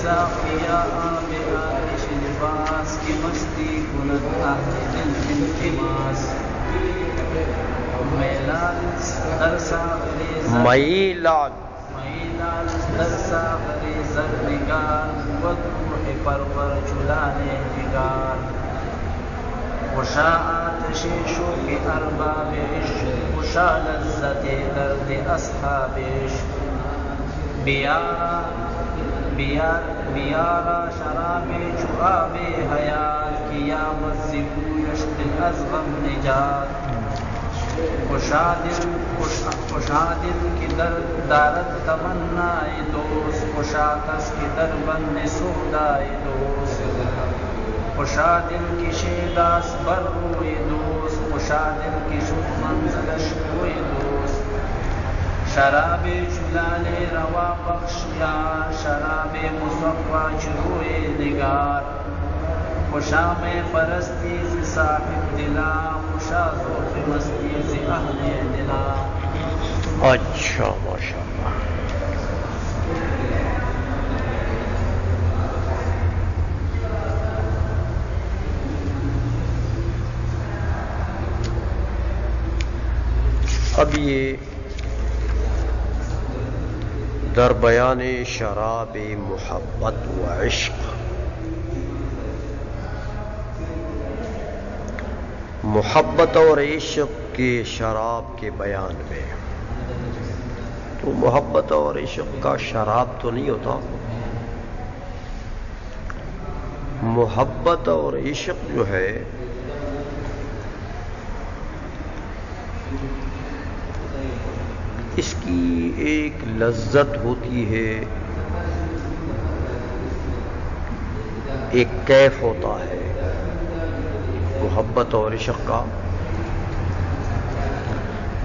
ساقیا آب آتش لباس کی مستی کند اہل دل انتماس میلال در ساغر در ساغر زرنگار و روح پرور جلانے نگار خوشا آتش شوق ارباب عشق خوشا لذت درد اصحاب عشق بیارا شراب چعاب حیات کیا مزبویشت از غم نجات خوشا دل کی دارد تمنائے دوست خوشا کس کی در بند سودائے دوست خوشا دل کی شیداس بر روی دوست خوشا دل کی شد منزلش کوئی دوست شراب جلال روا بخشیار شراب مصفا چروئے نگار خوشا میں پرستی ز صاحب دلا خوشا ذوق مستی ز اہل دلا. اچھا ماشاء اللہ. اب یہ در بیان شراب محبت و عشق محبت اور عشق کے شراب کے بیان میں تو محبت اور عشق کا شراب تو نہیں ہوتا. محبت اور عشق جو ہے اس کی ایک لذت ہوتی ہے، ایک کیف ہوتا ہے محبت اور عشق کا.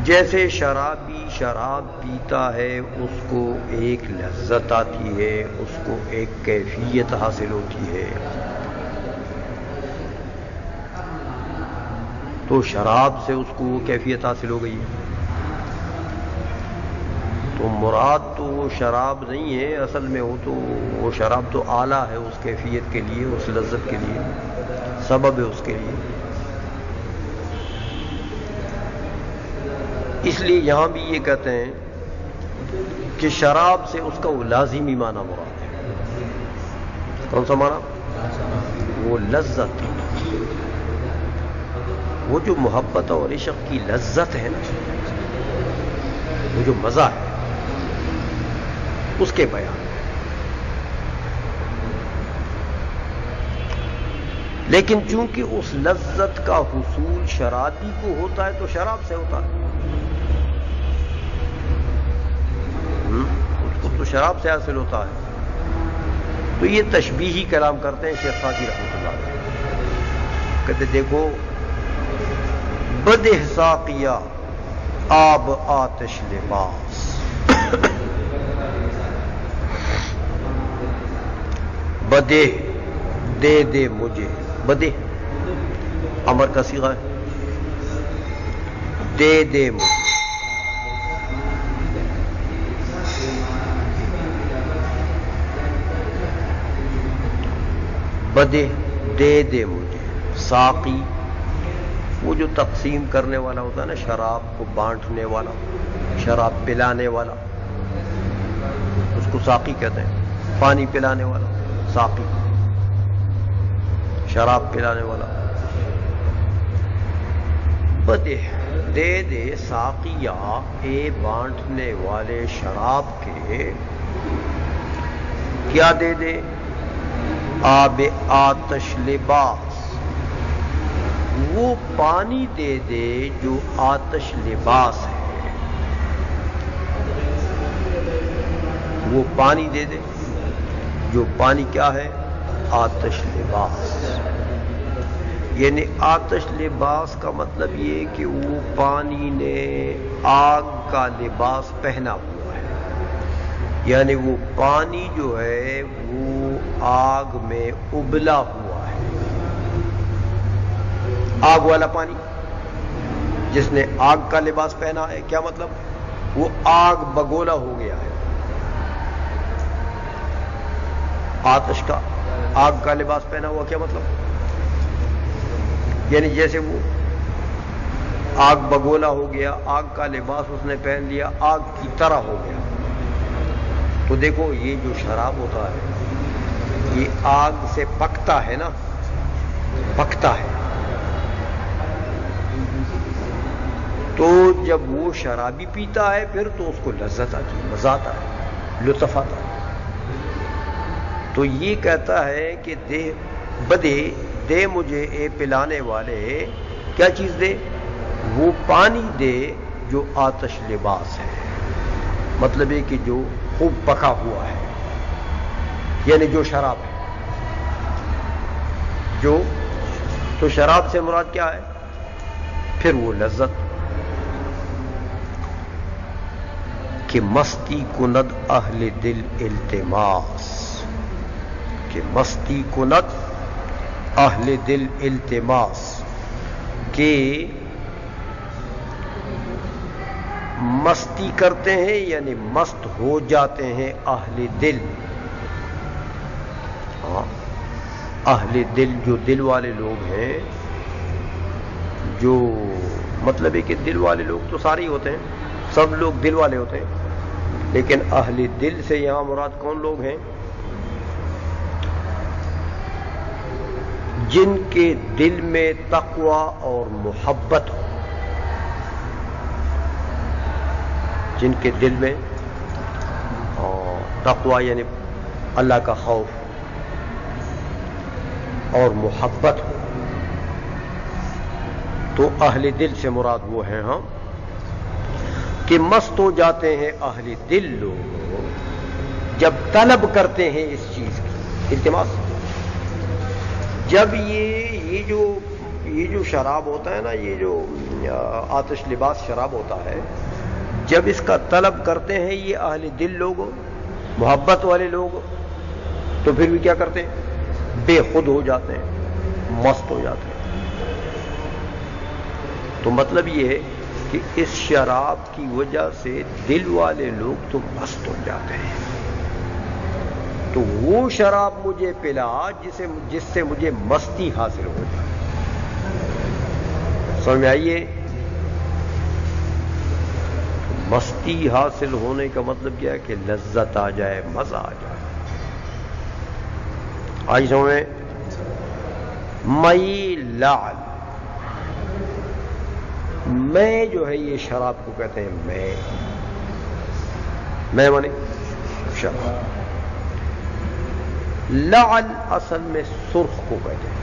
جیسے شرابی شراب پیتا ہے اس کو ایک لذت آتی ہے، اس کو ایک کیفیت حاصل ہوتی ہے، تو شراب سے اس کو وہ کیفیت حاصل ہو گئی ہے. تو مراد تو وہ شراب نہیں ہے اصل میں، وہ شراب تو آلہ ہے اس کیفیت کے لیے، اس لذت کے لیے، سبب ہے اس کے لیے. اس لیے یہاں بھی یہ کہتے ہیں کہ شراب سے اس کا وہ لازمی معنی مراد ہے. کون سا معنی؟ وہ لذت، وہ جو محبت اور عشق کی لذت ہے نا، وہ جو مزہ ہے اس کے بیان. لیکن چونکہ اس لذت کا حصول شرابی کو ہوتا ہے تو شراب سے ہوتا ہے، اس کو تو شراب سے حاصل ہوتا ہے. تو یہ تشبیہی کلام کرتے ہیں شیخ سعدی رحمۃ اللہ علیہ. کہتے دیکھو بدہ ساقیہ آب آتش لباس، بدے دے دے مجھے، بدے امر کا صیغہ ہے، دے دے مجھے. بدے دے دے مجھے. ساقی وہ جو تقسیم کرنے والا ہوتا ہے نا، شراب کو بانٹنے والا، شراب پلانے والا، اس کو ساقی کہتے ہیں. پانی پلانے والا ساقی، شراب پلانے والا. بدے دے دے ساقیہ اے بانٹنے والے شراب کے، کیا دے دے؟ آب آتش لباس، وہ پانی دے دے جو آتش لباس ہے، وہ پانی دے دے جو پانی کیا ہے؟ آتش لباس. یعنی آتش لباس کا مطلب یہ کہ وہ پانی نے آگ کا لباس پہنا ہوا ہے، یعنی وہ پانی جو ہے وہ آگ میں ابلا ہوا ہے. آگ والا پانی جس نے آگ کا لباس پہنا ہے، کیا مطلب؟ وہ آگ بگولا ہو گیا ہے. آتش کا، آگ کا لباس پہنا ہوا، کیا مطلب؟ یعنی جیسے وہ آگ بگولا ہو گیا، آگ کا لباس اس نے پہن لیا، آگ کی طرح ہو گیا۔ تو دیکھو یہ جو شراب ہوتا ہے یہ آگ سے پکتا ہے نا، پکتا ہے۔ تو جب وہ شرابی پیتا ہے پھر تو اس کو لذت آتی ہے، مزہ آتا ہے، لطف آتا ہے۔ تو یہ کہتا ہے کہ دے بدے دے مجھے اے پلانے والے، کیا چیز دے؟ وہ پانی دے جو آتش لباس ہے، مطلب ہے کہ جو خوب پکا ہوا ہے، یعنی جو شراب ہے، جو تو شراب سے مراد کیا ہے؟ پھر وہ لذت کہ مستی کند اہل دل التماس، کہ مستی کند اہل دل التماس، کہ مستی کرتے ہیں یعنی مست ہو جاتے ہیں اہل دل۔ اہل دل جو دل والے لوگ ہیں، جو مطلب ہے کہ دل والے لوگ تو سارے ہی ہوتے ہیں، سب لوگ دل والے ہوتے ہیں، لیکن اہل دل سے یہاں مراد کون لوگ ہیں؟ جن کے دل میں تقوی اور محبت ہو، جن کے دل میں تقوی یعنی اللہ کا خوف اور محبت ہو، تو اہل دل سے مراد وہ ہیں ہم کہ مست ہو جاتے ہیں اہل دل لوگ جب طلب کرتے ہیں اس چیز کی، التماس۔ جب یہ جو شراب ہوتا ہے نا، یہ جو آتش لباس شراب ہوتا ہے، جب اس کا طلب کرتے ہیں یہ اہل دل لوگ، محبت والے لوگ، تو پھر بھی کیا کرتے ہیں؟ بے خود ہو جاتے ہیں، مست ہو جاتے ہیں۔ تو مطلب یہ ہے کہ اس شراب کی وجہ سے دل والے لوگ تو مست ہو جاتے ہیں۔ تو وہ شراب مجھے پلا جس سے مجھے مستی حاصل ہو جائے۔ سمجھ میں آئیے؟ مستی حاصل ہونے کا مطلب کیا ہے؟ کہ لذت آ جائے، مزہ آ جائے۔ آج سمجھ میں؟ مئی لعل، میں جو ہے یہ شراب کو کہتے ہیں میں مانے شراب۔ لعل اصل میں سرخ کو کہتے ہیں۔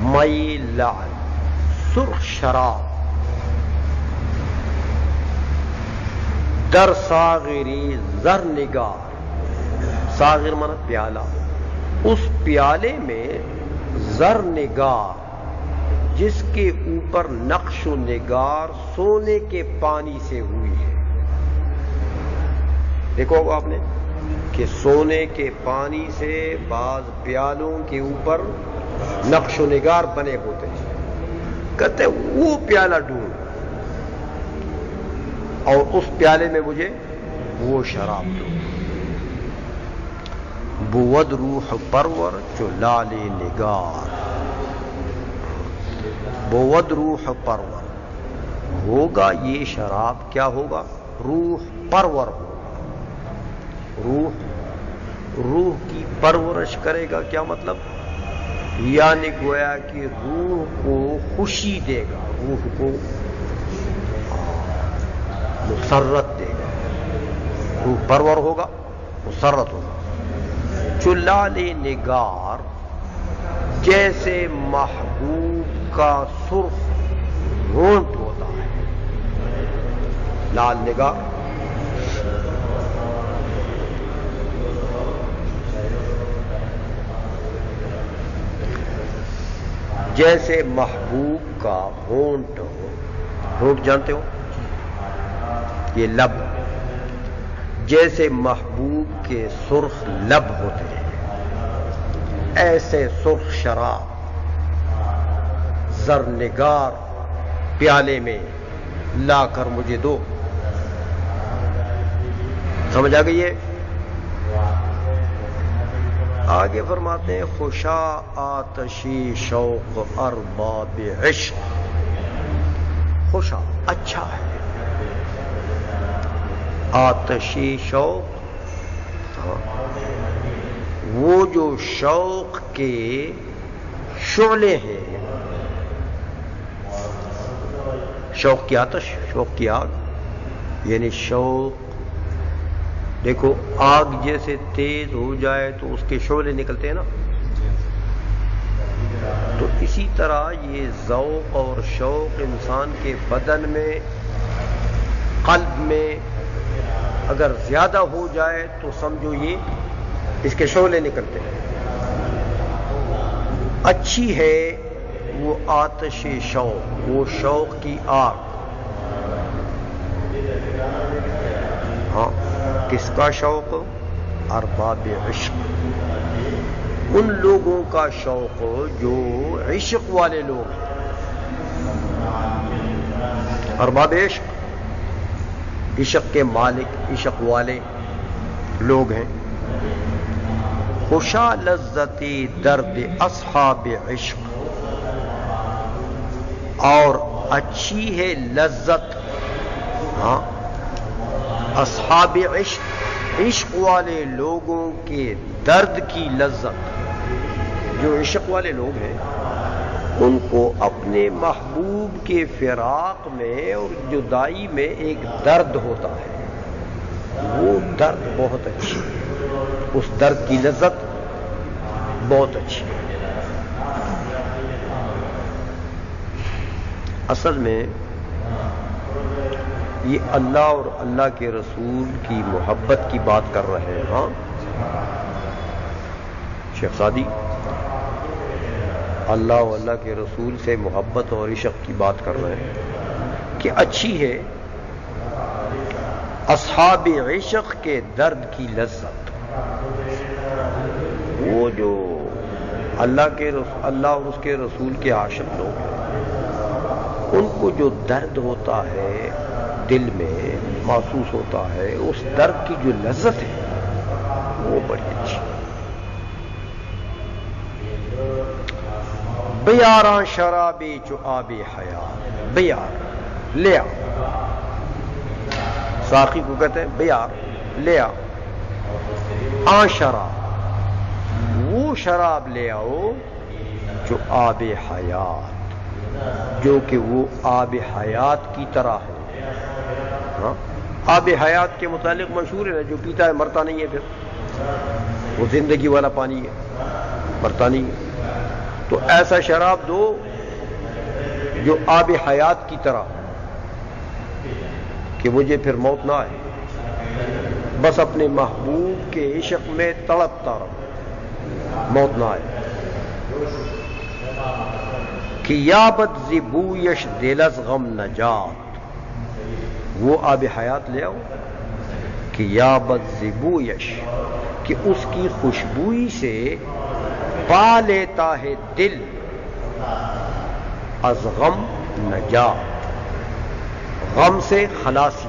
مئی لعل، سرخ شراب، در ساغری زر نگار، ساغر مانا پیالہ، اس پیالے میں زر نگار جس کے اوپر نقش و نگار سونے کے پانی سے ہوئی ہے۔ دیکھو آپ نے کہ سونے کے پانی سے بعض پیالوں کے اوپر نقش و نگار بنے ہوتے ہیں، کہتے ہیں وہ پیالہ ڈھونڈ، اور اس پیالے میں مجھے وہ شراب دو۔ بود روح پرور چو لال نگار، بود روح پرور، ہوگا یہ شراب کیا ہوگا؟ روح پرور ہوگا۔ روح کی پرورش کرے گا، کیا مطلب؟ یعنی گویا کہ روح کو خوشی دے گا، روح کو مسرت دے گا۔ روح پرور ہوگا، مسرت ہوگا۔ چلال نگار، جیسے محبوب کا سرخ ہونٹ ہوتا ہے، لال نگار جیسے محبوب کا ہونٹ ہو۔ ہونٹ جانتے ہو؟ یہ لب، جیسے محبوب کے سرخ لب ہوتے ہیں، ایسے سرخ شراب زرنگار پیالے میں لا کر مجھے دو۔ سمجھ آ گئی ہے؟ آگے فرماتے ہیں خوشا آتشی شوق ارباب عشق. خوشا اچھا ہے، آتشی شوق وہ جو شوق کے شعلے ہیں. شوق کی آتش، شوق کی آگ، یعنی شوق دیکھو آگ جیسے تیز ہو جائے تو اس کے شعلے نکلتے ہیں نا، تو اسی طرح یہ ذوق اور شوق انسان کے بدن میں، قلب میں اگر زیادہ ہو جائے تو سمجھو یہ اس کے شعلے نکلتے ہیں. اچھی ہے وہ آتش شوق، وہ شوق کی آگ. ہاں کس کا شوق؟ ارباب عشق، ان لوگوں کا شوق جو عشق والے لوگ ہیں. ارباب عشق، عشق کے مالک، عشق والے لوگ ہیں. خوشا لذتی درد اصحاب عشق، اور اچھی ہے لذت ہاں اصحاب عشق، عشق والے لوگوں کے درد کی لذت. جو عشق والے لوگ ہیں ان کو اپنے محبوب کے فراق میں اور جدائی میں ایک درد ہوتا ہے، وہ درد بہت اچھی ہے، اس درد کی لذت بہت اچھی ہے. اصل میں یہ اللہ اور اللہ کے رسول کی محبت کی بات کر رہے ہیں. ہاں شیخ سعدی اللہ اور اللہ کے رسول سے محبت اور عشق کی بات کر رہے ہیں کہ اچھی ہے اصحاب عشق کے درد کی لذت. وہ جو اللہ اور اس کے رسول کے عاشق لوگ ہیں ان کو جو درد ہوتا ہے دل میں محسوس ہوتا ہے، اس درد کی جو لذت ہے وہ بڑی اچھی. بیاراں شرابی چو آب حیات، بیار لیا، ساقی کو کہتے ہیں بیار لیا. آن شراب، وہ شراب لے آؤ جو آب حیات، جو کہ وہ آب حیات کی طرح ہے. ہاں آب حیات کے متعلق مشہور ہے، جو پیتا ہے مرتا نہیں ہے، پھر وہ زندگی والا پانی ہے، مرتا نہیں ہے. تو ایسا شراب دو جو آب حیات کی طرح، کہ مجھے پھر موت نہ آئے، بس اپنے محبوب کے عشق میں تڑپتا رہو، موت نہ آئے. کہ یابت زبویش دل از غم نجات، وہ آب حیات لے آؤ کہ یابت زبویش، کہ اس کی خوشبوئی سے پا لیتا ہے دل از غم نجات، غم سے خلاصی.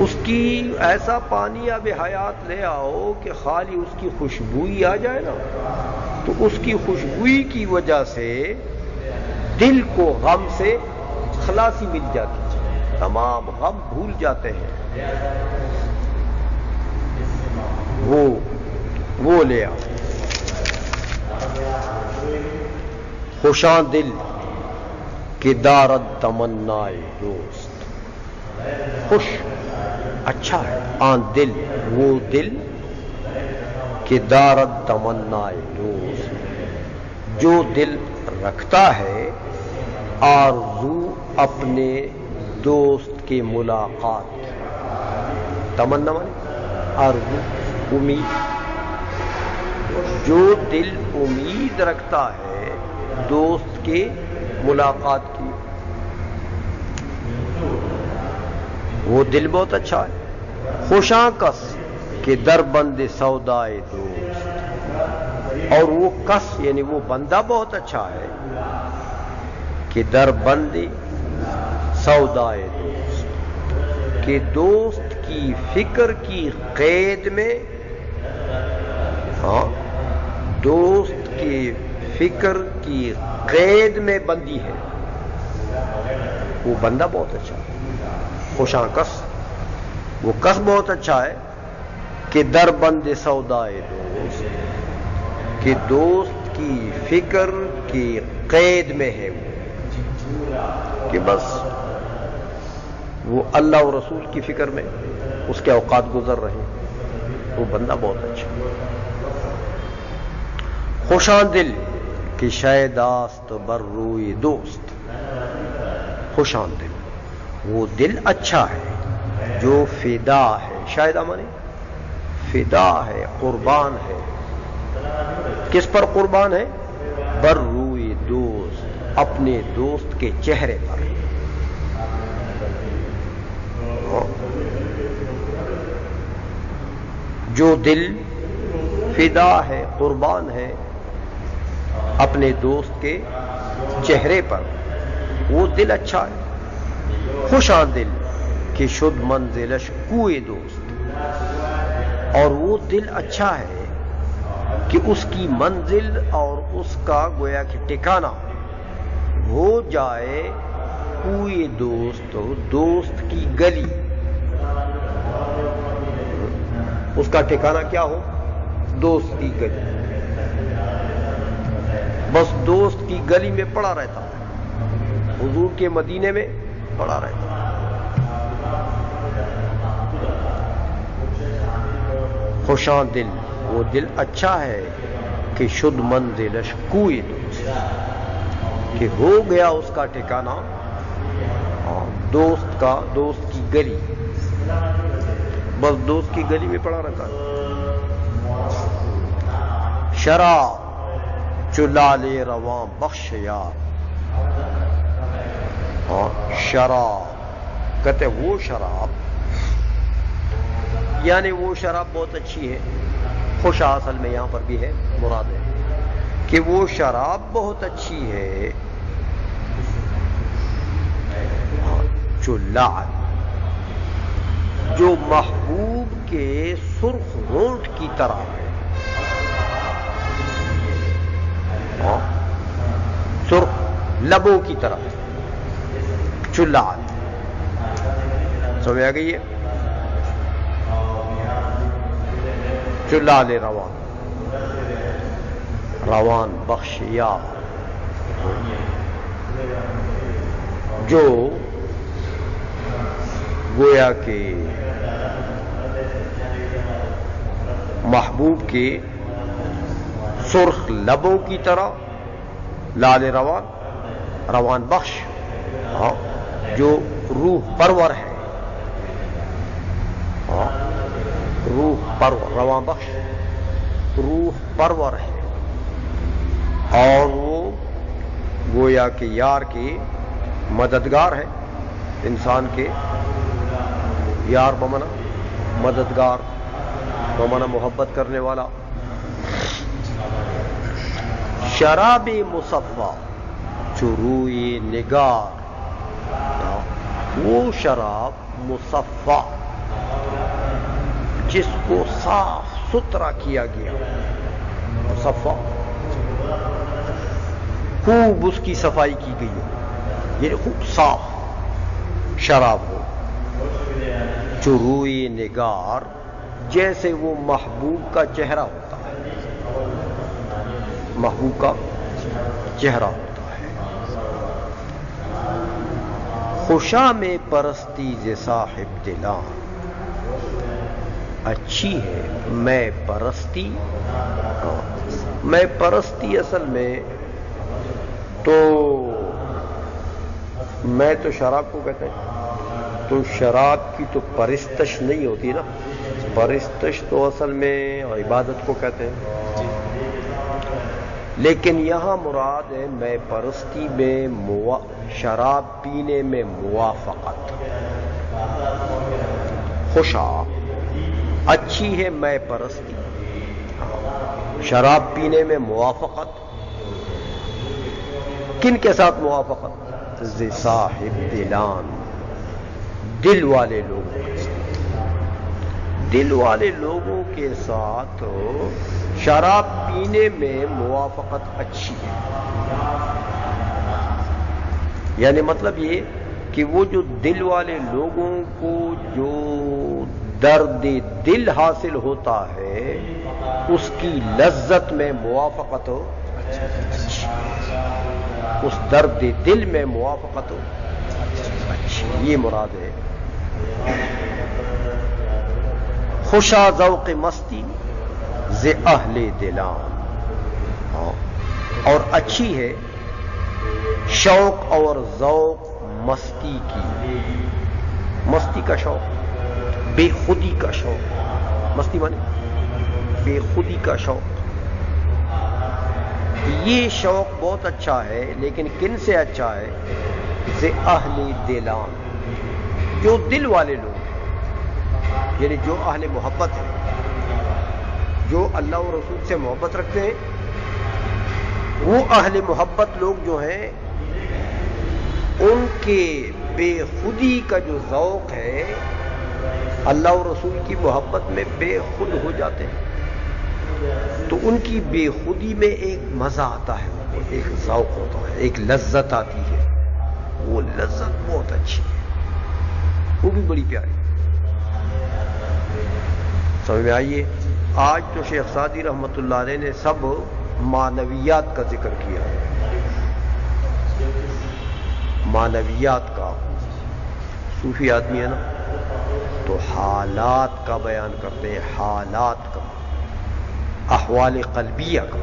اس کی ایسا پانی آب حیات لے آؤ کہ خالی اس کی خوشبوئی آ جائے نا، تو اس کی خوشبوئی کی وجہ سے دل کو غم سے خلاصی مل جاتی ہے، تمام غم بھول جاتے ہیں. وہ لے آؤ. خوشاں دل کہ دارد تمنائے دوست، خوش اچھا ہے آن دل، وہ دل کہ دارد تمنائے دوست، جو دل رکھتا ہے آرزو اپنے دوست کی ملاقات. تمنا آرزو، امید. جو دل امید رکھتا ہے دوست کے ملاقات کی، وہ دل بہت اچھا ہے. خوشاں کس کہ در بند سودائے دوست، اور وہ کس یعنی وہ بندہ بہت اچھا ہے کہ در بند سودائے دوست، کہ دوست کی فکر کی قید میں، ہاں دوست کی فکر کی قید میں بندی ہے، وہ بندہ بہت اچھا ہے، خوشاں کس، وہ کس بہت اچھا ہے کہ در بند سودائے دوست، کہ دوست کی فکر کی قید میں ہے وہ، کہ بس وہ اللہ اور رسول کی فکر میں اس کے اوقات گزر رہے، وہ بندہ بہت اچھا۔ خوشاں دل کہ شیداست بر روی دوست، خوشاں دل وہ دل اچھا ہے جو فدا ہے، شاید مانے فدا ہے، قربان ہے، کس پر قربان ہے؟ بر روی دوست، اپنے دوست کے چہرے پر، جو دل فدا ہے، قربان ہے اپنے دوست کے چہرے پر، وہ دل اچھا ہے۔ خوشاں دل کہ شد منزلش کوئے دوست، اور وہ دل اچھا ہے کہ اس کی منزل اور اس کا گویا کہ ٹھکانہ ہو جائے کوئے دوست، دوست کی گلی، اس کا ٹھکانہ کیا ہو؟ دوست کی گلی، بس دوست کی گلی میں پڑا رہتا، حضور کے مدینے میں پڑا رہتا۔ خوشاں دل وہ دل اچھا ہے کہ شد منزلش کوئی دوست، کہ ہو گیا اس کا ٹھکانہ دوست کا، دوست کی گلی، بس دوست کی گلی میں پڑا رہتا ہے۔ شراب چلال رواں بخش یار، شراب کہتے وہ شراب، یعنی وہ شراب بہت اچھی ہے، خوشا اصل میں یہاں پر بھی ہے، مراد ہے کہ وہ شراب بہت اچھی ہے، چلال جو محبوب کے سرخ ہونٹ کی طرح ہے، سرخ لبوں کی طرح، چلال، سمجھ آ گئی ہے؟ چلال روان بخش یار، جو گویا کہ محبوب کے سرخ لبوں کی طرح، لال روان، روان بخش، جو روح پرور ہے، روح پرور، رواں بخش روح پرور ہے، اور وہ گویا کہ یار کے مددگار ہے، انسان کے یار بمانا مددگار، بمانا محبت کرنے والا۔ شراب مصفا چروئی نگار، وہ شراب مصفا جس کو صاف ستھرا کیا گیا، مصفا خوب اس کی صفائی کی گئی ہو، یہ خوب صاف شراب ہو، چروئی نگار جیسے وہ محبوب کا چہرہ ہوتا ہے، محبوب کا چہرہ ہوتا ہے۔ خوشا میں پرستی ز صاحب دلان، اچھی ہے میں پرستی، میں پرستی اصل میں تو میں تو شراب کو کہتے ہیں، تو شراب کی تو پرستش نہیں ہوتی نا، پرستش تو اصل میں عبادت کو کہتے ہیں، لیکن یہاں مراد ہے میں پرستی میں شراب پینے میں موافقت، خوشا اچھی ہے میں پرستی، شراب پینے میں موافقت، کن کے ساتھ موافقت؟ ز صاحب دلان، دل والے لوگوں کے ساتھ، دل والے لوگوں کے ساتھ شراب پینے میں موافقت اچھی ہے. یعنی مطلب یہ کہ وہ جو دل والے لوگوں کو جو درد دل حاصل ہوتا ہے اس کی لذت میں موافقت ہو، اس درد دل میں موافقت ہو اچھی، یہ مراد ہے. خوشا ذوق مستی ز اہل دلان، اور اچھی ہے شوق اور ذوق مستی کی. مستی کا شوق، بے خودی کا شوق، مستی مانے بے خودی کا شوق. یہ شوق بہت اچھا ہے، لیکن کن سے اچھا ہے؟ ز اہل دلان، جو دل والے لوگ ہیں، یعنی جو اہل محبت ہیں، جو اللہ و رسول سے محبت رکھتے ہیں. وہ اہل محبت لوگ جو ہیں ان کے بے خودی کا جو ذوق ہے اللہ و رسول کی محبت میں بے خود ہو جاتے ہیں. تو ان کی بے خودی میں ایک مزہ آتا ہے، ان کو ایک ذوق ہوتا ہے، ایک لذت آتی ہے. وہ لذت بہت اچھی ہے، وہ بھی بڑی پیاری. سمجھ میں آئیے. آج تو شیخ سعدی رحمۃ اللہ علیہ نے سب معنویات کا ذکر کیا، معنویات کا. صوفی آدمی ہے نا تو حالات کا بیان کرتے ہیں، حالات کا، احوال قلبیہ کا.